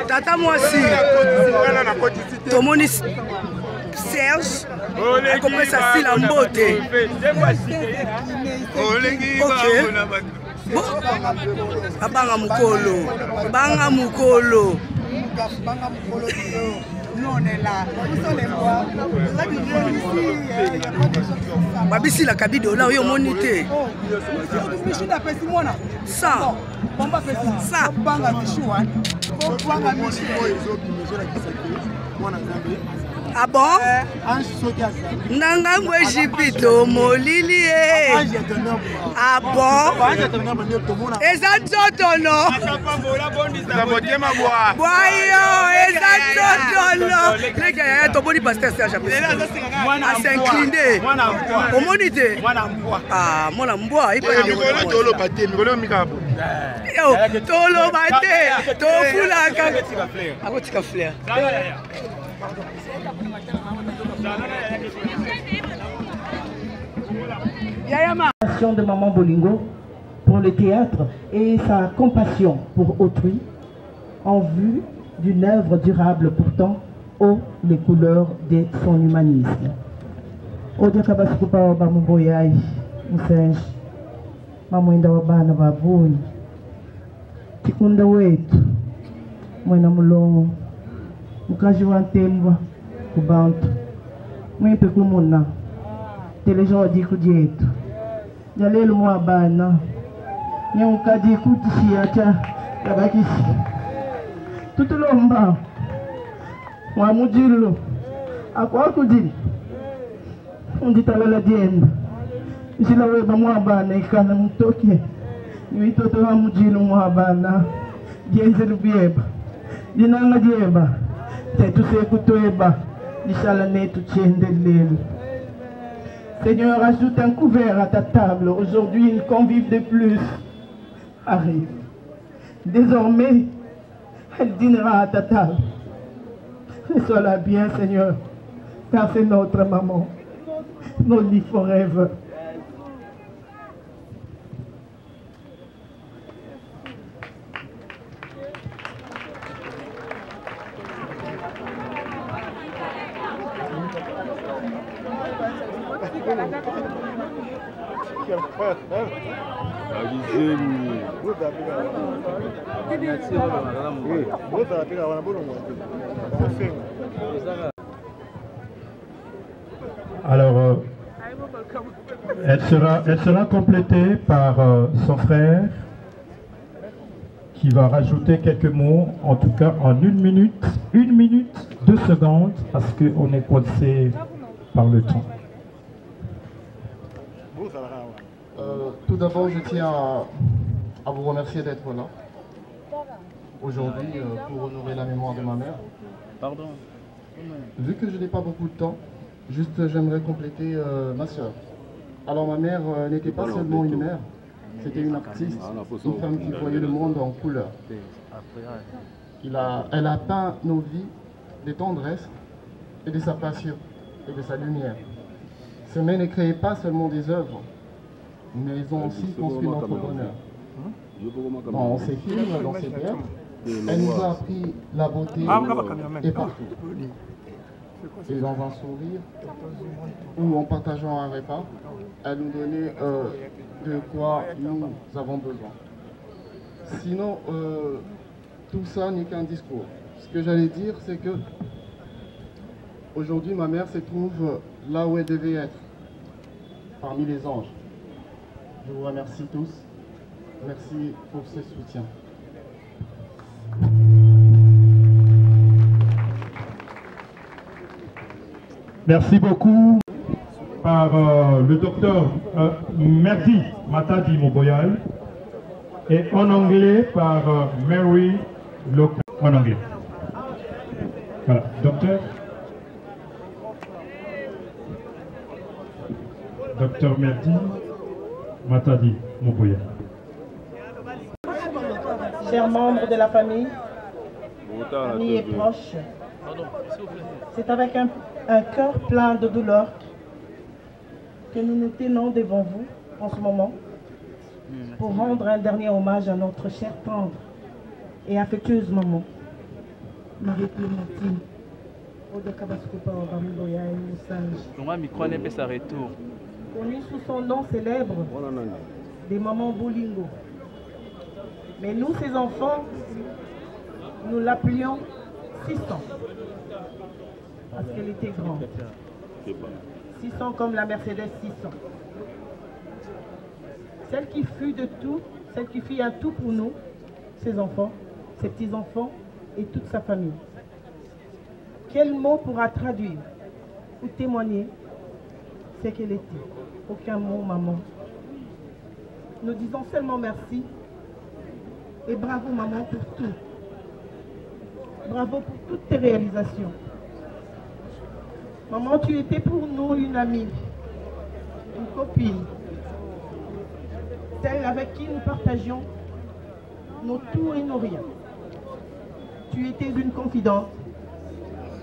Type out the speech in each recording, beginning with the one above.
Tata moi aussi. Tomoni Serge. A compris ça si la beauté. Bon. Abanga mukolo. Banga mukolo. Nous on est là. Babisi la kabido là yo monité. Ça. Ça. Ah bon? Nanga mwe jipito molili e. Ah bon? Eza toto no. Boyo, eza toto no. Les gars, to boni pasteur Serge Apé. À s'incliner. Au monité. Ah, mona mboa, il peut y tolo baté, mikolo mikapo. Yo, tolo baté, to fula ka. Akotika fleur. De Maman Bolingo pour le théâtre et sa compassion pour autrui en vue d'une œuvre durable pourtant haut les couleurs de son humanisme. Odia kabasukupa bamuboyai musenje mamwenda wabana babuni tikunda wetu mwena mulongo mukaji wa ntembwa kubantu mwipe kumuna telejo diku dietu jalelo mwabana nyamukadi kutishia cha yabakisi tutulomba wa mujilo akwakudili unditalala dienda isila weba mwabana ikana mtoke niwitoto wa mujilo mwabana jenzelu bieba dinanga dieba tetu sekutoeba nishala netu chiendelele. Seigneur, ajoute un couvert à ta table. Aujourd'hui, une convive de plus arrive. Désormais, elle dînera à ta table. Sois-la bien, Seigneur, car c'est notre maman, nos lits forever. Alors, elle sera complétée par son frère qui va rajouter quelques mots, en tout cas en 1 minute, 2 secondes, parce qu'on est coincé par le temps. Tout d'abord, je tiens à vous remercier d'être là aujourd'hui pour honorer la mémoire de ma mère. Pardon. Vu que je n'ai pas beaucoup de temps, juste j'aimerais compléter ma soeur. Alors ma mère n'était pas seulement une mère, c'était une artiste, une femme qui voyait le monde en couleur. Elle a peint nos vies de tendresse et de sa passion et de sa lumière. Ces mains ne créaient pas seulement des œuvres, mais ils ont aussi construit notre bonheur. Dans ses films, dans ses vers, elle nous a appris la beauté et partout. Et dans un sourire, ou en partageant un repas, elle nous donnait de quoi nous avons besoin. Sinon, tout ça n'est qu'un discours. Ce que j'allais dire, c'est que aujourd'hui, ma mère se trouve là où elle devait être, parmi les anges. Je vous remercie tous. Merci pour ce soutien. Merci beaucoup par le docteur Merdi Matadi Moboyal et en anglais par Mary Locke en anglais. Voilà, docteur Merdi Matadi Moboyal. Chers membres de la famille, amis et proches, c'est avec un cœur plein de douleur que nous nous tenons devant vous en ce moment pour rendre un dernier hommage à notre chère tendre et affectueuse maman, Marie-Clémentine. Connue sous son nom célèbre des mamans Bolingo. Mais nous, ses enfants, nous l'appelions 600. Parce qu'elle était grande. 600 comme la Mercedes 600. Celle qui fut de tout, celle qui fit un tout pour nous, ses enfants, ses petits-enfants et toute sa famille. Quel mot pourra traduire ou témoigner ce qu'elle était? Aucun mot, maman. Nous disons seulement merci et bravo, maman, pour tout. Bravo pour toutes tes réalisations. Maman, tu étais pour nous une amie, une copine, celle avec qui nous partagions nos tout et nos rien. Tu étais une confidente,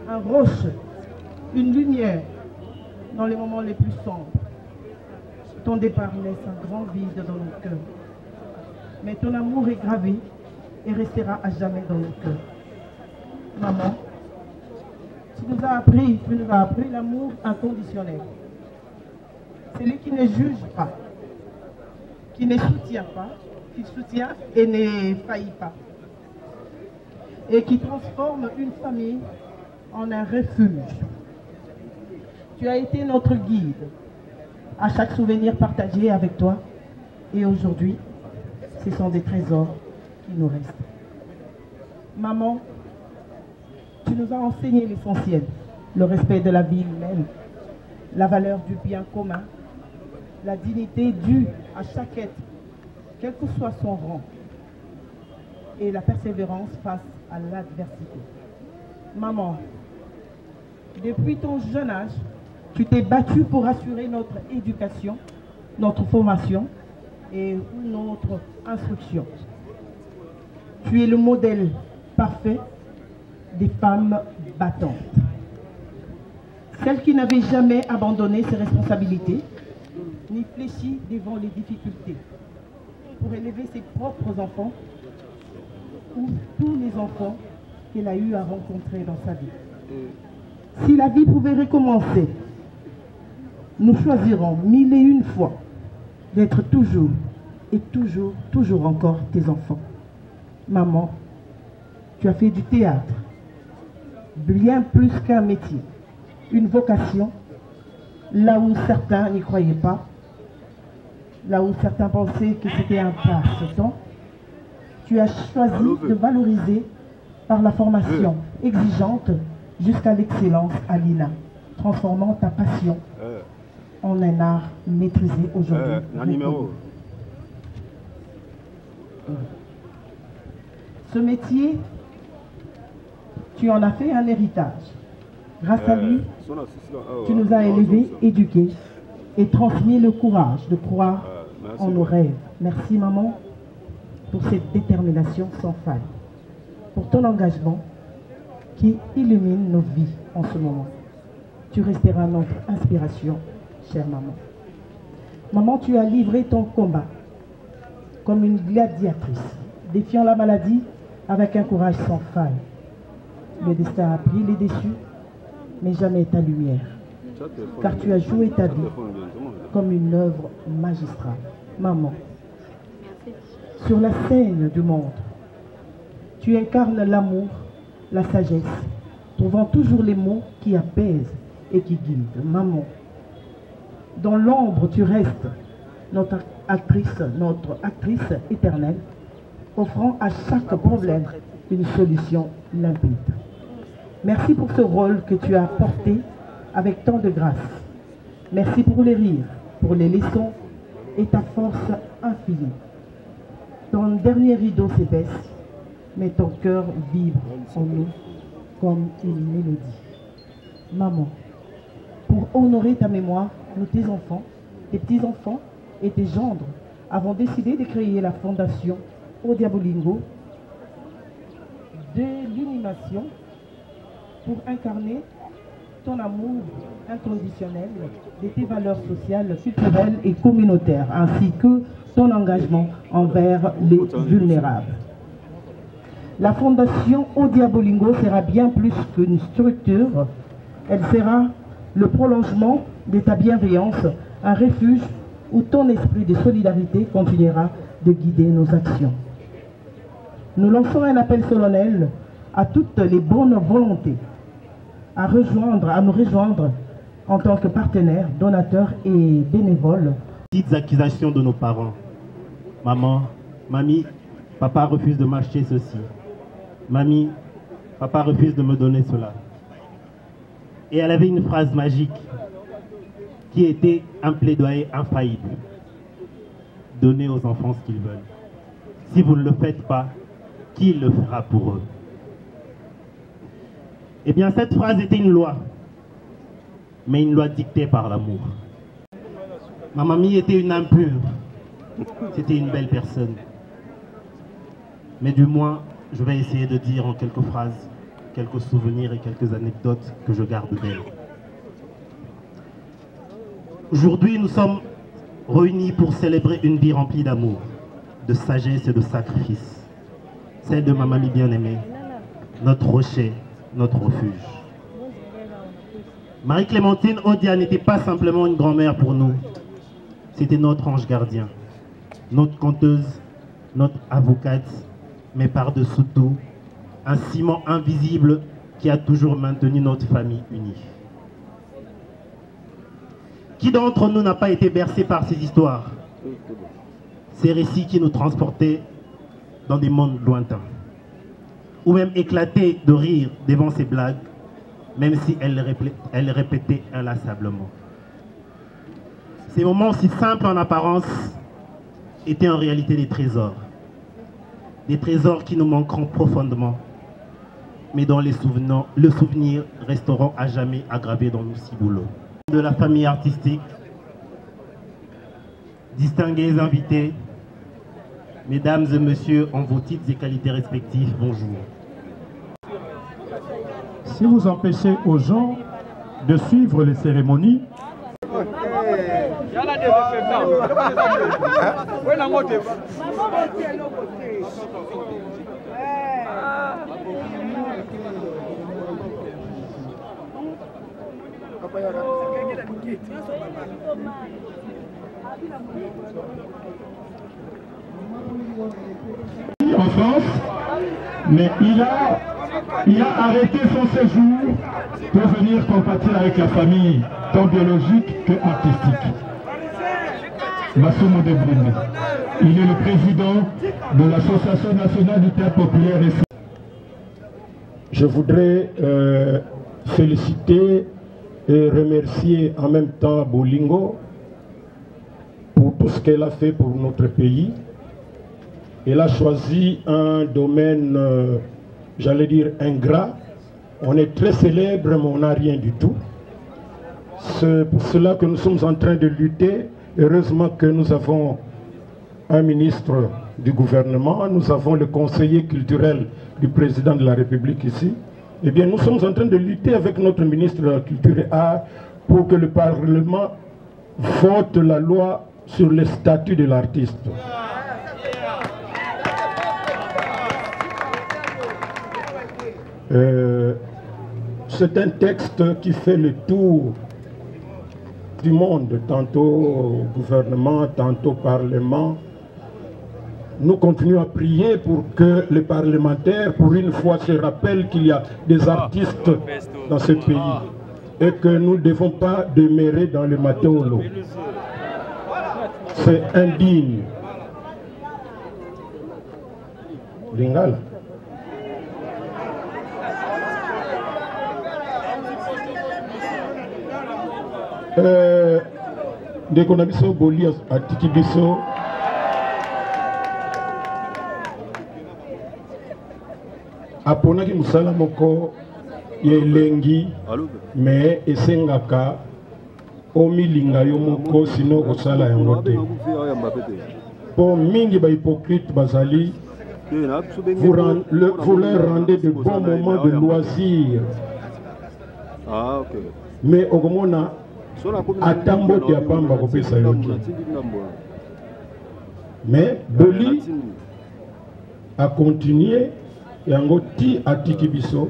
un roche, une lumière dans les moments les plus sombres. Ton départ laisse un grand vide dans nos cœurs. Mais ton amour est gravé et restera à jamais dans nos cœurs. Maman, tu nous as appris l'amour inconditionnel. Celui qui ne juge pas, qui ne soutient pas, qui soutient et ne faillit pas. Et qui transforme une famille en un refuge. Tu as été notre guide à chaque souvenir partagé avec toi. Et aujourd'hui, ce sont des trésors qui nous restent. Maman, tu nous as enseigné l'essentiel, le respect de la vie humaine, la valeur du bien commun, la dignité due à chaque être, quel que soit son rang, et la persévérance face à l'adversité. Maman, depuis ton jeune âge, tu t'es battue pour assurer notre éducation, notre formation et notre instruction. Tu es le modèle parfait des femmes battantes. Celles qui n'avaient jamais abandonné ses responsabilités, ni fléchi devant les difficultés, pour élever ses propres enfants ou tous les enfants qu'elle a eu à rencontrer dans sa vie. Si la vie pouvait recommencer, nous choisirons 1001 fois d'être toujours et toujours encore tes enfants. Maman, tu as fait du théâtre, bien plus qu'un métier, une vocation, là où certains n'y croyaient pas, là où certains pensaient que c'était un passe-temps. Tu as choisi de valoriser par la formation exigeante jusqu'à l'excellence à l'INA, transformant ta passion en un art maîtrisé aujourd'hui. Ce métier, tu en as fait un héritage. Grâce à lui, tu nous as élevés, éduqués et transmis le courage de croire en nos rêves. Merci maman pour cette détermination sans faille, pour ton engagement qui illumine nos vies en ce moment. Tu resteras notre inspiration, chère maman. Maman, tu as livré ton combat comme une gladiatrice, défiant la maladie avec un courage sans faille. Le destin a pris les déçus, mais jamais ta lumière, car tu as joué ta vie comme une œuvre magistrale. Maman, sur la scène du monde, tu incarnes l'amour, la sagesse, trouvant toujours les mots qui apaisent et qui guident. Maman, dans l'ombre tu restes notre actrice éternelle, offrant à chaque problème une solution limpide. Merci pour ce rôle que tu as porté avec tant de grâce. Merci pour les rires, pour les leçons et ta force infinie. Ton dernier rideau s'épaisse, mais ton cœur vibre en nous comme une mélodie. Maman, pour honorer ta mémoire, nous, tes enfants, tes petits-enfants et tes gendres avons décidé de créer la fondation Au Diabolingo de l'animation pour incarner ton amour inconditionnel de tes valeurs sociales, culturelles et communautaires, ainsi que ton engagement envers les vulnérables. La fondation Au Diabolingo sera bien plus qu'une structure, elle sera le prolongement de ta bienveillance, un refuge où ton esprit de solidarité continuera de guider nos actions. Nous lançons un appel solennel à toutes les bonnes volontés à nous rejoindre en tant que partenaires, donateurs et bénévoles. Petites accusations de nos parents. Maman, mamie, papa refuse de m'acheter ceci. Mamie, papa refuse de me donner cela. Et elle avait une phrase magique qui était un plaidoyer infaillible. Donnez aux enfants ce qu'ils veulent. Si vous ne le faites pas, qui le fera pour eux? Eh bien, cette phrase était une loi, mais une loi dictée par l'amour. Ma mamie était une impure. C'était une belle personne. Mais du moins, je vais essayer de dire en quelques phrases, quelques souvenirs et quelques anecdotes que je garde d'elle. Aujourd'hui, nous sommes réunis pour célébrer une vie remplie d'amour, de sagesse et de sacrifice. Celle de ma mamie bien-aimée, notre rocher, notre refuge. Marie-Clémentine Odia n'était pas simplement une grand-mère pour nous. C'était notre ange gardien, notre conteuse, notre avocate, mais par-dessous tout, un ciment invisible qui a toujours maintenu notre famille unie. Qui d'entre nous n'a pas été bercé par ces histoires, ces récits qui nous transportaient dans des mondes lointains, ou même éclaté de rire devant ces blagues, même si elle les répétait inlassablement. Ces moments si simples en apparence étaient en réalité des trésors qui nous manqueront profondément, mais dont le souvenir resteront à jamais aggravés dans nos ciboulots. De la famille artistique, distingués invités, mesdames et messieurs, en vos titres et qualités respectifs, bonjour. Si vous empêchez aux gens de suivre les cérémonies, en France, mais il a arrêté son séjour pour venir compatir avec la famille, tant biologique que artistique. Massoumou Debrine, il est le président de l'Association nationale du théâtre populaire. Je voudrais féliciter et remercier en même temps Bolingo pour tout ce qu'elle a fait pour notre pays. Elle a choisi un domaine, j'allais dire, ingrat. On est très célèbre, mais on n'a rien du tout. C'est pour cela que nous sommes en train de lutter. Heureusement que nous avons un ministre du gouvernement, nous avons le conseiller culturel du président de la République ici. Eh bien, nous sommes en train de lutter avec notre ministre de la Culture et Art pour que le Parlement vote la loi sur le statut de l'artiste. C'est un texte qui fait le tour du monde, tantôt au gouvernement, tantôt au Parlement. Nous continuons à prier pour que les parlementaires, pour une fois, se rappellent qu'il y a des artistes dans ce pays et que nous ne devons pas demeurer dans le matéolo. C'est indigne. Lingala. Dès qu'on a vu ça, Boli à Tikibiso, aponaki musala moko yelengi mais esengaka omilinga yo moko sino kosala yango te. Po mingi ba hypocrite bazali, vous leur rendez de bons moments de loisirs. Mais okomona atambo te apamba kopesa yoki. Mais Boli a continué yango ti atiki biso.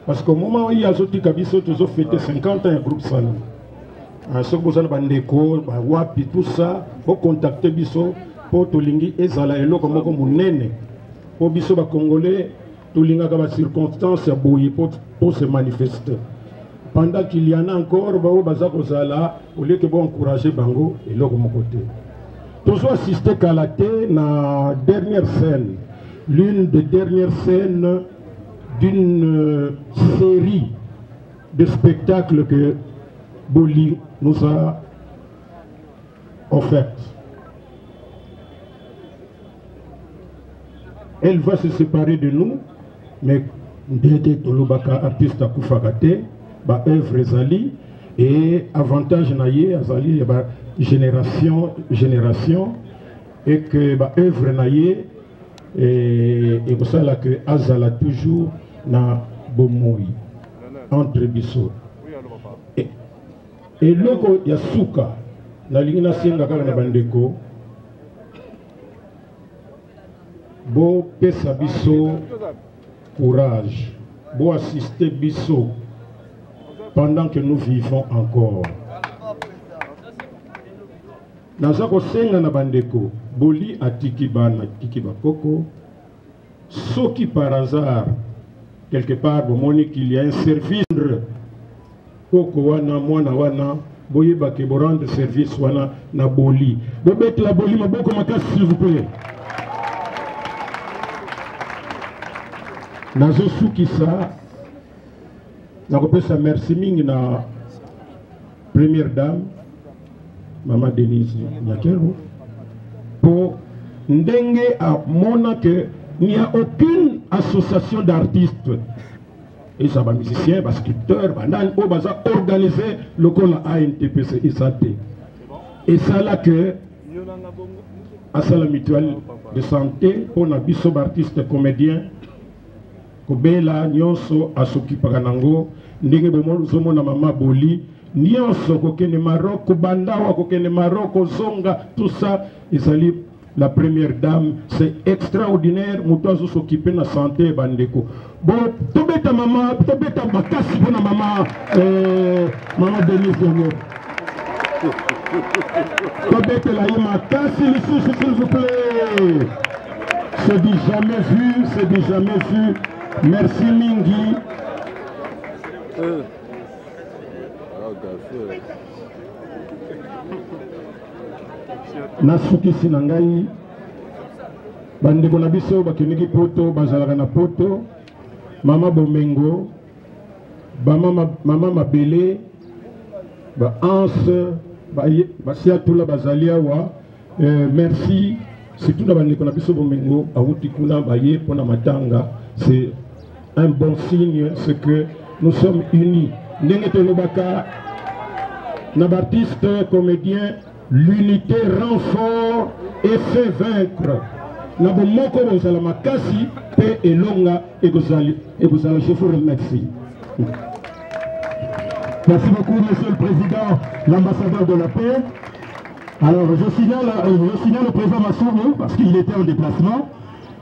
Parce qu'au moment où il y a zotika biso, tous ont fêté 50 ans un groupe Sala. Ce que vous avez bandeko, wapi tout ça, pour contacter biso, pour tolingi ezala elo comme munene. Pour biso ba congolais, tolinga ka ba circonstances ya boye pour se manifester. Pendant qu'il y en a encore, au lieu que vous encourager Bango, et là, de mon côté. Toujours assisté à la télé, la dernière scène, l'une des dernières scènes d'une série de spectacles que Boli nous a offert. Elle va se séparer de nous, mais Ndete Tolobaka, artiste à Koufagate, ba œuvre ezali et avantage naie azali ba génération et que ba œuvre naie et pour ça là que azala toujours na bomoi entre biso et loko ya suka nalingi nasenga kaka na bandeko bo pesa biso courage, bo assister biso pendant que nous vivons encore. Naza kosenga na bandeko boli atiki bana tiki bakoko soki par hasard quelque part bomoni qu'il y a un service koko wana mwana wana boyeba ke borande service wana na boli bobet la boli maboko makasi s'il vous plaît. Nazo sukisa nakopesa merci mingi na première dame Maman Denise Nyakero pour ndenge à mona que il n'y a aucune association d'artistes et ça va musiciens, va sculpteurs, va organiser le col ANTPC et ça et ça là que à ça la mutuelle de santé pour na biso artistes comédiens kobela nyonso asokipa nango ndenge bomo zomona mama boli nyonso kokene Maroc bandawa kokene Maroc zonga tout ça ezali la première dame c'est extraordinaire mutozo s'occuper na santé bandeko bon tobeta mama tobeta makasi bona mama mama Denise Yango tobeta la makasi lisusu s'il vous plaît c'est du jamais vu merci mingi nasukisi na ngai bandeko na biso bakendeki poto bazalaka na poto mama Bomengo mama Mabele ba Anse basiatula bazali awa merci surtout na bandeko na biso Bomengo awuti kuna baye pona matanga c'est un bon signe c'est que nous sommes unis ndenge tolobaka na artiste comédien l'unité rend fort et fait vaincre. Nabo moko bozala makasi pe elonga egozali je vous remercie. Merci beaucoup monsieur le président, l'ambassadeur de la paix. Alors je signale le président Massourou parce qu'il était en déplacement.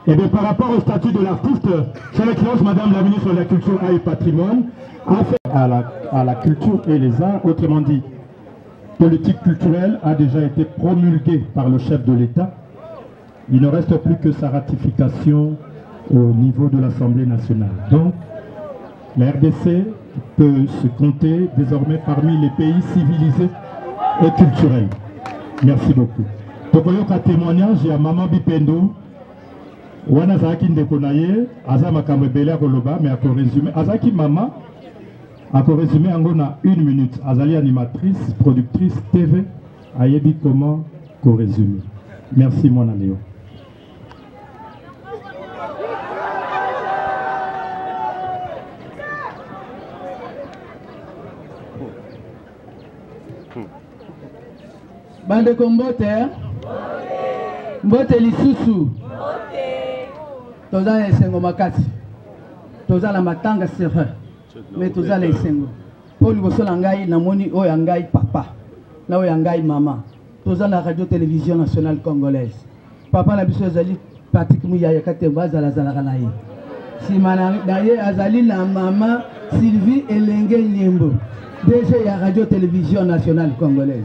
Et bien par rapport au statut de l'artiste, son excellence madame la ministre de la culture et patrimoine a fait à la culture et les arts, autrement dit politique culturelle a déjà été promulguée par le chef de l'État. Il ne reste plus que sa ratification au niveau de l'Assemblée nationale. Donc, la RDC peut se compter désormais parmi les pays civilisés et culturels. Merci beaucoup. Donc, il y a un témoignage à Maman Bipendo. Wana Zaki Ndekonaye, Azama Kamebele Koloba, mais à résumer. Azaki Mama. A résumé en 1 minute, Azali animatrice, productrice TV, Ayebi comment co-résumé. Merci mon ami. Bande Kombote, Mbote Lisusu, Toza Esengo Makati, Toza la Matanga Serre. Mais tous les sengo pour le bosso langai namoni o yangai papa na o yangai mama tous la radio télévision nationale congolaise papa na biso azali pratiquement ya katemba zala kanaye si mana daye azali na mama Sylvie Elenge Nyembo DG ya radio télévision nationale congolaise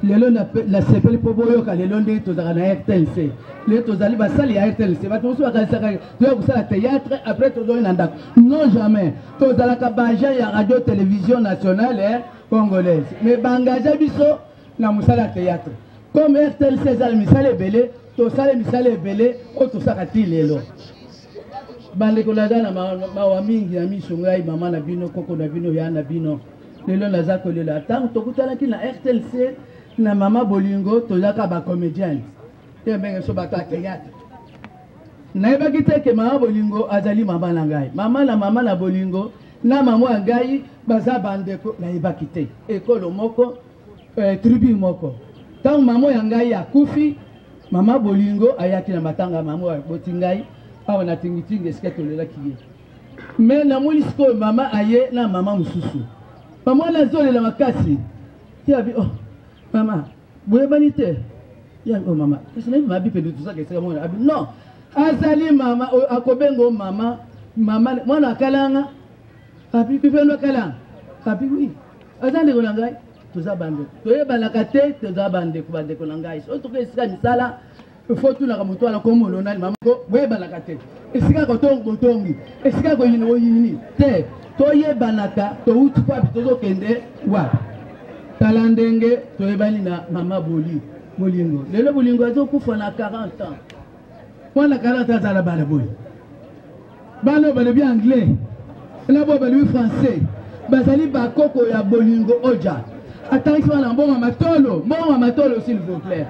lelo la sepeli poboyo ka lelo nde tozaka na RTLC le tozali basali ya RTLC bato so bakalisaka yo kusala théâtre après tozoli na ndako non jamais tozalaka baja ya radio télévision nationale congolaise mais bangaja biso na musala théâtre comme RTLC ezali misala ebele tosala misala ebele o tosaka ti lelo bandeko laza na mawa mingi na miso ngai mama na bino koko na bino ya na bino lelo naza kolela ntango tokutanaki na RTLC na mama bolingo tozaka ba comédienne te mbenge so bata théâtre na ebaki te ke mama bolingo azali mama na ngai mama na bolingo na mama ngai baza bandeko na ebaki te ekolo moko tribu moko tango mama ya ngai akufi mama bolingo ayaki na matanga mama ya boti ngai awa na tingitingi eske tolelaki ye mais na moni sikoyo mama aye na mama mosusu mama na zolela makasi ti abi oh mama boyebanité ya oh mama c'est même ma bipe de tout ça que c'est moi non azali mama akobengo mama mwana kalanga kapi pipendo kalanga kapi oui azande ko nangai toza bande toyeba kate toza bande ko nangai surtout que sika misala faut tout la moto ala comme on a mama ko boyeba kate esika ko tongi esika ko yini te toyeba naka to utu pa tozo kende wa talandenge toyebani na mama bolingo lelo bolingo azokufa na 40 ans mwana 40 ans ala bana boy bana bana bien anglais na bo bana français bazali bakoko ya bolingo oja atangisi wana mbongo matolo s'il vous plaît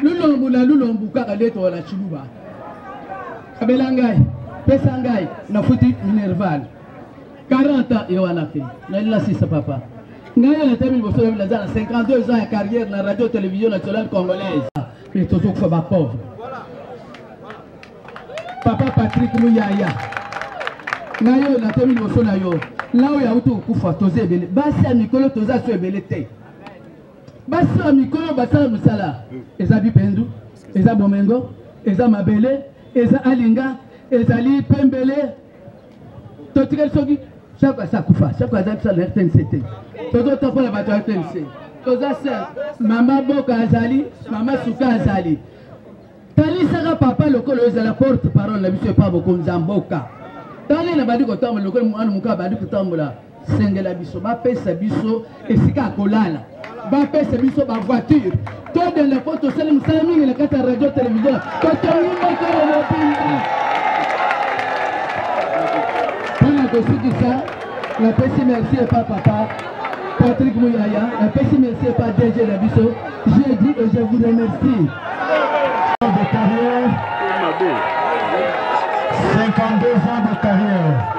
lulombu kaka leto wala chiluba kabela ngai pesa ngai na futi minerval 40 ans et wana fait na ila sisa papa ngai na termine boso la 52 ans de carrière na radio télévision nationale congolaise mais toujours faut ba pauvre papa Patrick Muyaya ngai na termine boso na yo là ya utu kufa toze ebele basi ya mikolo toza so ebele te basi ya mikolo basala musala eza bipendu eza bomengo eza mabele eza alinga ezali pembele totikeli soki chaque asa kufa chaque asa kusala RTNC todo topola bato ya RTNC toza ser mama boka azali mama suka azali talisaka papa lokolo ezala porte parole na biso epa bokonza mboka tani na badi kotambola lokolo mwana muka badi kotambola sengela biso bapesa biso esika kolala bapesa biso ba voiture to de la photo sele musala mingi na kata radio télévision to tongi mokolo na pinga pona kosikisa la pesi merci et pas papa Patrick Muyaya la pesi merci et pas DG la biso je dis et je vous remercie de carrière 52 ans de carrière.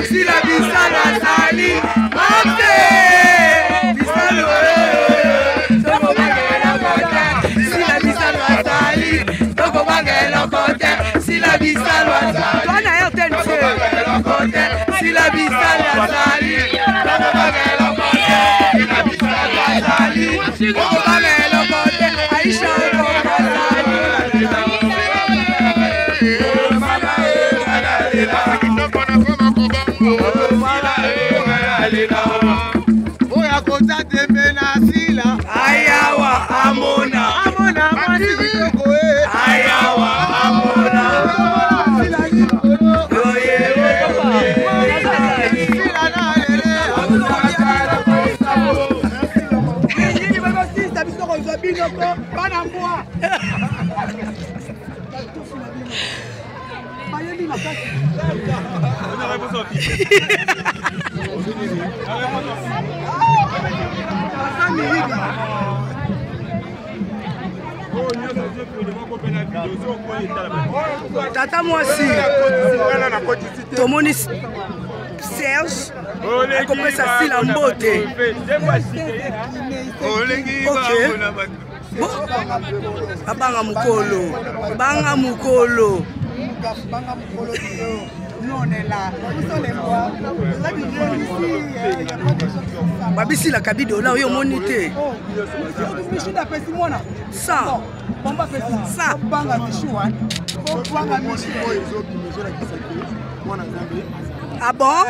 Si la vie ça la salie sila bisala sali Nako bangelo kote Ina bisala sali Nako bangelo kote Aisha kote sali Oya kota tembe na sila Ayawa amona Amona mwasi Ayawa amona Tata mwasi tomoni Serge akopesa sila mbote. Abanga mukolo. Banga mukolo. Babisi la kabido là yo monité. Ça. Ça. Ah bon?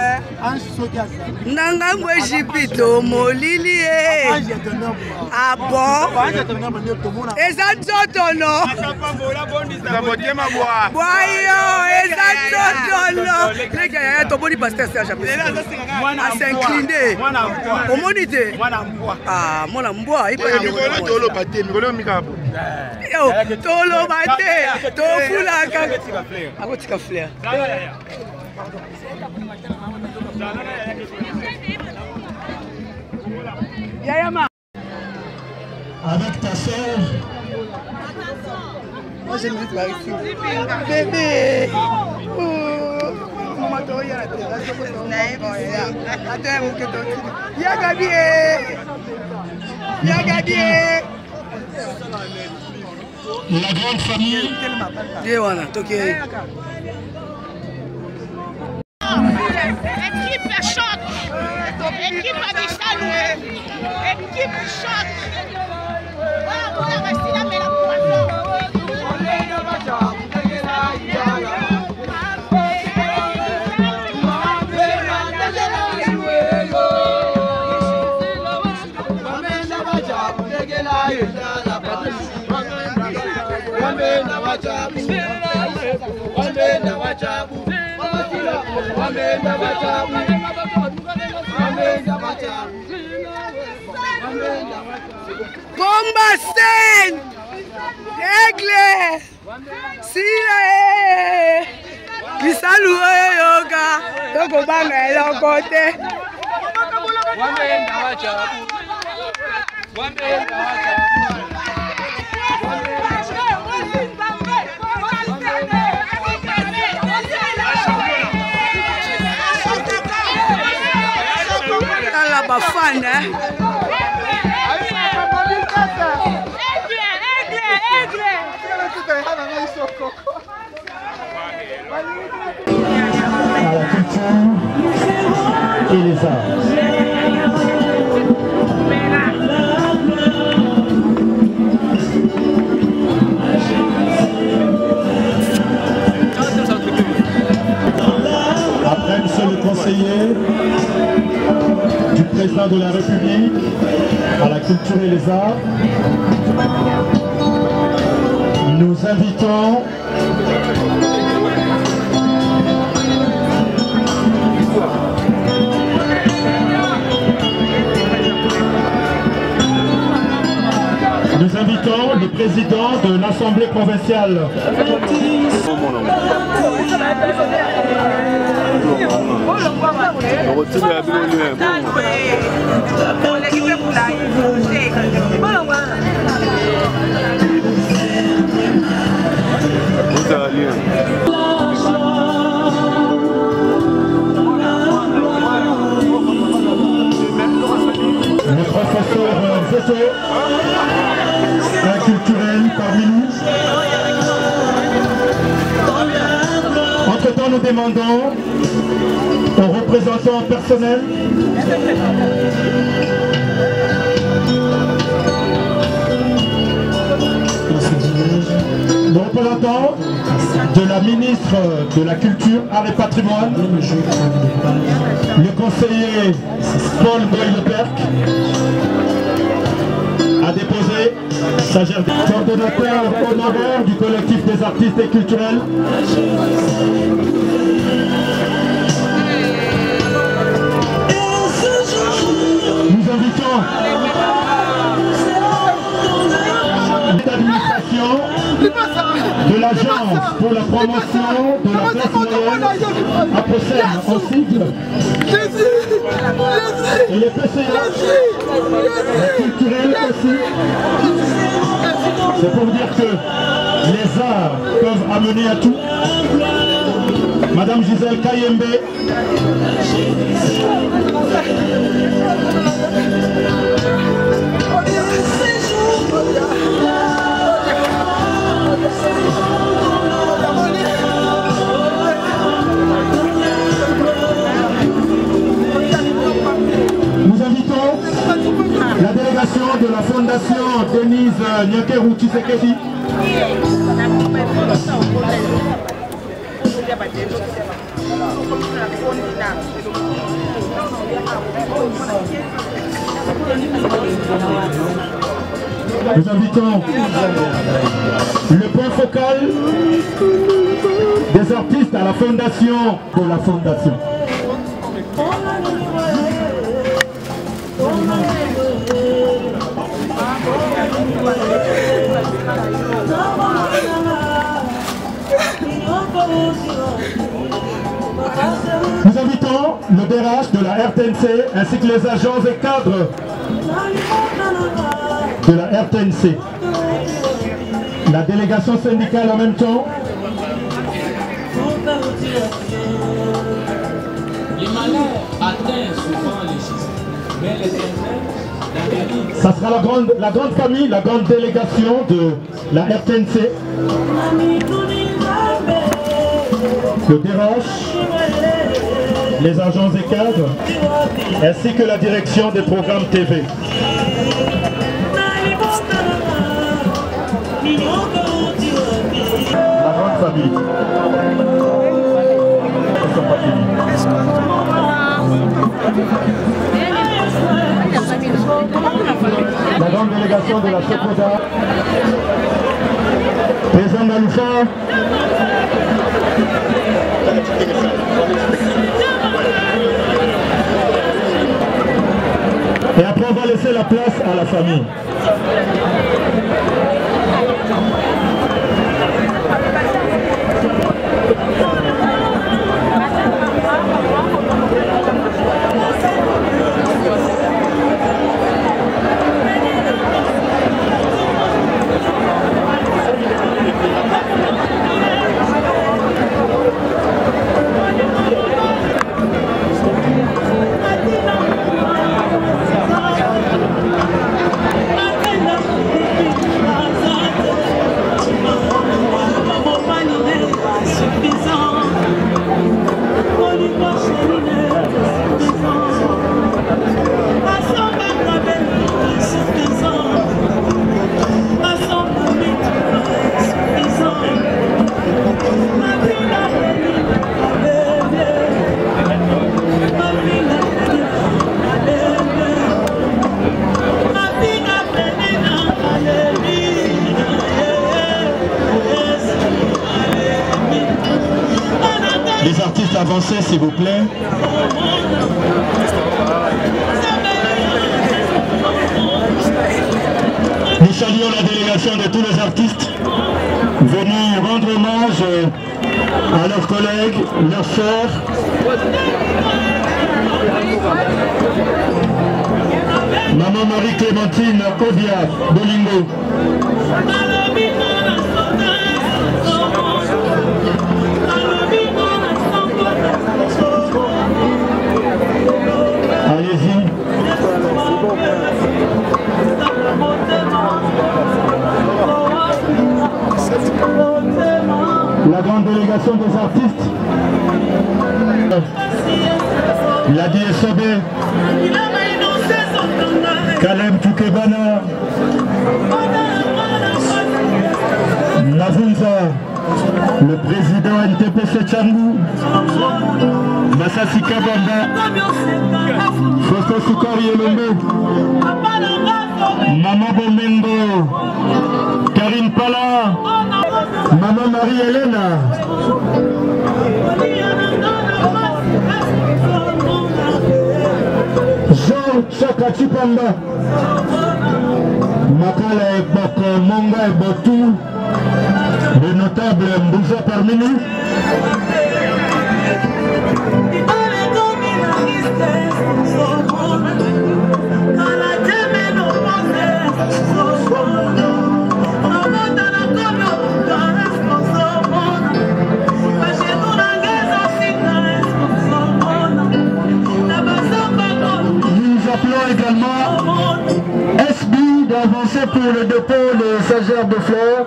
Nanga mwejipito molili e. Ah bon? Eza nzoto no? Boyo, eza nzoto no? Leke ya toboni pasteur Serge Apesi. A s'incliner. Omonite? Ah, mwana mbwa. Yo, tolo bate. Tofula kaka. Akotika fleur. Avec ta soeur. Moi j'aime juste par ici. Bébé. La grande famille. Équipe choc. Équipe Abissal. Équipe choc. Voilà, voici la meilleure poisson. Bomba Sen! Aigle! Sila e! Bisalu yoga! Toko banga elon kote! La bafana! À la culture et les arts. Après, monsieur le conseiller du président de la République à la culture et les arts, nous invitons le président de l'Assemblée provinciale. Le professeur Zeto, un culturel parmi nous. Entre-temps, nous demandons aux représentants représentant personnel. Le représentant de la ministre de la Culture, Arts et Patrimoine, le conseiller Paul Goy-Leperc, a déposé sa gerbe. Coordonnateur honoraire du collectif des artistes et culturels. Nous invitons l'administration de l'agence pour la promotion de la classe moyenne à Procène en sigle et les PCA culturels aussi. C'est pour dire que les arts peuvent amener à tout. Madame Gisèle Kayembe, nous invitons la délégation de la Fondation Denise Nyakeru Tshisekedi. Nous invitons le point focal des artistes à la fondation de la fondation. Nous invitons le DRH de la RTNC ainsi que les agents et cadres de la RTNC. La délégation syndicale en même temps. Les malheurs atteignent souvent les chiffres, mais les ça sera la grande famille, la grande délégation de la RTNC. Le DRH, les agents et cadres, ainsi que la direction des programmes TV. La grande famille. La grande délégation de la Sokoda, président Maloufa, et après on va laisser la place à la famille. Les artistes avancés, s'il vous plaît. Nous saluons la délégation de tous les artistes venus rendre hommage à leurs collègues, leurs sœurs. Maman Marie-Clémentine Odia Bolingo. Allez-y. La grande délégation des artistes. Ladi Esobe, Kalem Tukebana, Navunza, le président NTPC Tchangou, Massassi Kabamba, Fosto Soukari Elombe, Maman Bomengo, Karine Pala, Maman Marie-Hélène, Jean Chakati Pamba, Makala Eboko, Monga Ebotou, le notable Mbouza parmi nous. Nous appelons également SB d'avancer pour le dépôt des stagiaires de fleurs.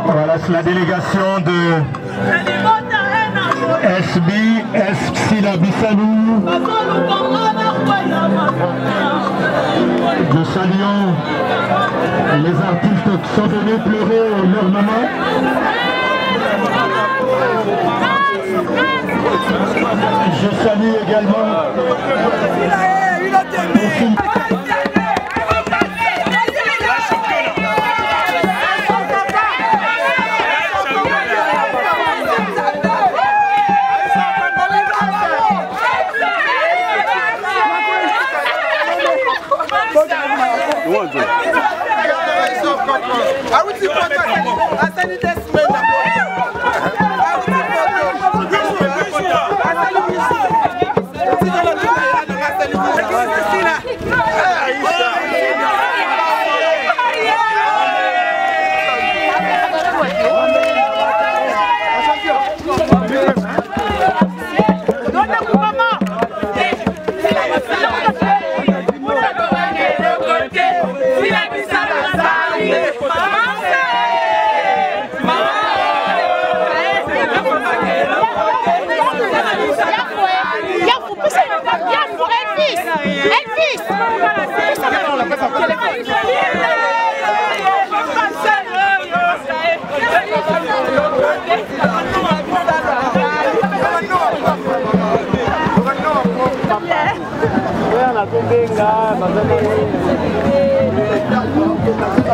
Voilà, c'est la délégation de SB, Sila Bissanou. Nous saluons les artistes qui sont venus pleurer leur maman. Je salue également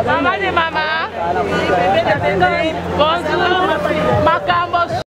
Maman et maman. Bonjour.